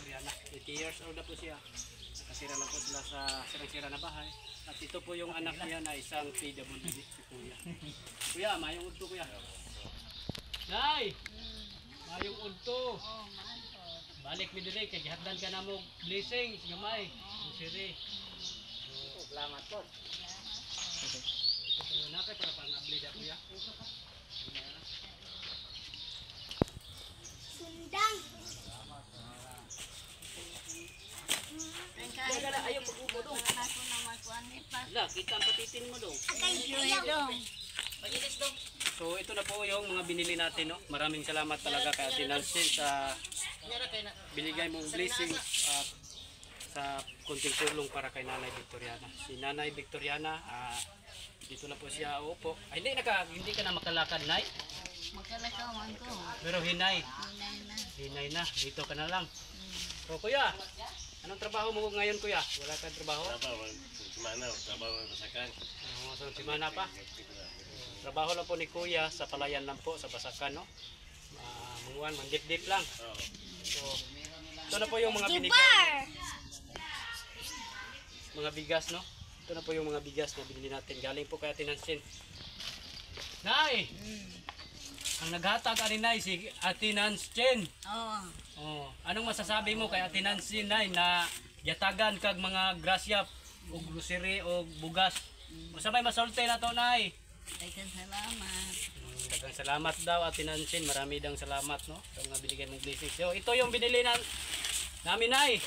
Victoriana. 80 years old na po siya. Nakasira na po sila sa sirang-sira na bahay. At ito po yung anak niya na isang PWD, si Kuya. Kuya, mayong udto kuya. Nay! Mayong udto. Balik mi dire kay gihatdan ka na mo blessings gamay. Siri. Salamat po. Ito na kay para pang-update kuya. Sundang. Ayaw pag-ubo dong. Lah, kita ang patitin mo dong. Ayaw. So ito na po yung mga binili natin, no. Maraming salamat talaga kay Ate Nancy sa binigay mong blessings at sa kunting tulong para kay Nanay Victoriana. Si Nanay Victoriana, dito na po siya uupo. Ay, hindi ka na makalakad, Nay. Magkalakawan ko. Pero hinay. Hinay na. Hinay na, dito ka na lang. So kuya, anong trabaho mo ngayon kuya? Wala kang trabaho? Trabaho ng basakan. So simana pa? Trabaho lang po ni kuya sa palayan lang po, sa basakan, no? Manguan, mandip-dip lang. So, ito na po yung mga binigay. Mga bigas, no? Ito na po yung mga bigas na binili natin. Galing po kay Ate Nancy. Nay! Ang naghatag ani Nay, si Ate Nancy. Oo. Oh, anong masasabi mo kay Ate Nancy, Nay, na yatagan kag mga grasya o grocery o bugas? Usa may masulti na to, Nay. Daghang salamat. Daghang salamat daw Ate Nancy. Marami dang salamat, no? Sa mga binigay mong blessings. So, ito yung binili namin, Nay.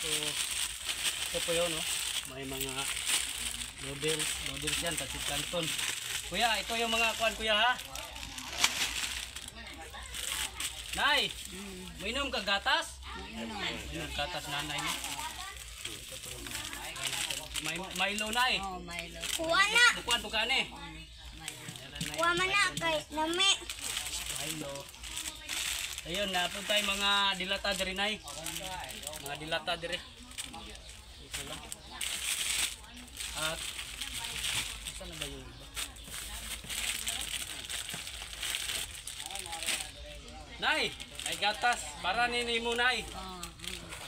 So, ito po yun, no? May mga noodles yan, pasit canton. Kuya, ito yung mga kuan kuya, ha? Nay, mainom ka gatas? Mainom gatas nanay mo. Milo, Nay. Oh, Milo. Kuha na. Bukuan po ka ni. Kuha man na kay nami. Milo. Ayun, napunta yung mga dilata diri, Nay. Mga dilata diri. Ito lang. At saan na ba yung iba? Nay, ay gatas. Para nini mo, Nay.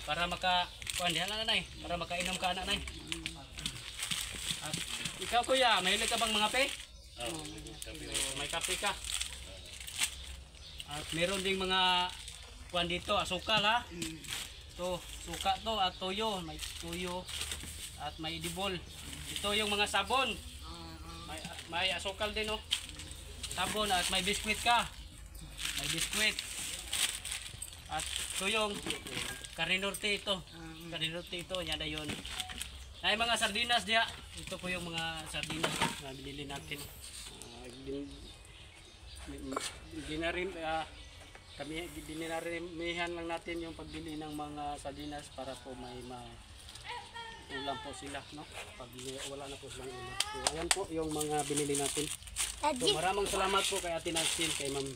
Para maka kuandihan na, Nay. Para makainom ka na, Nay. At ikaw kuya, mahilig ka bang mga pe? May kape ka. At meron ding mga kuan dito, asukal, ha. Ito, suka to at toyo. May toyo at may idibol. Ito yung mga sabon. May asukal din, oh. Sabon at may biskwit ka. May biskwit. At ito yung karinorte ito. Karinorte ito, yan na yun. Ay mga sardinas diya. Ito po yung mga sardinas na binili natin. Dinarimihan lang natin yung pagbili ng mga sardinas para po may ulam po sila, no? Pag wala na po silang ulam. So, ayan po yung mga binili natin. So, maraming salamat po kay Ate Nancy, kay Ma'am